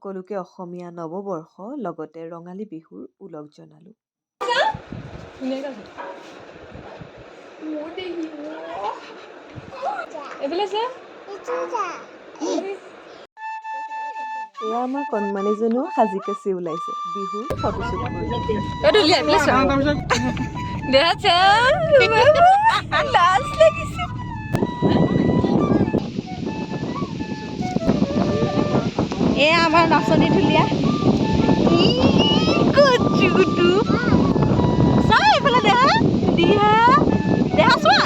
সকলোকে অসমীয়া নৱবৰ্ষ লগতে ৰঙালী বিহুৰ ওলগ জনালোঁ। এয়া আমাৰ কণমানিজনীও সাজি কাচি ওলাইছে বিহুৰ ফটোশ্বুট এয়া আমাৰ নাচনী ঢুলীয়া চাই এইফালে দেহা দিহা দেহা চোৱা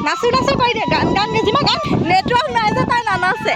নাচো নাচো কৰি দে গান গান গেজিমা গান নেটৱৰ্ক নাই যে তাই নানাচে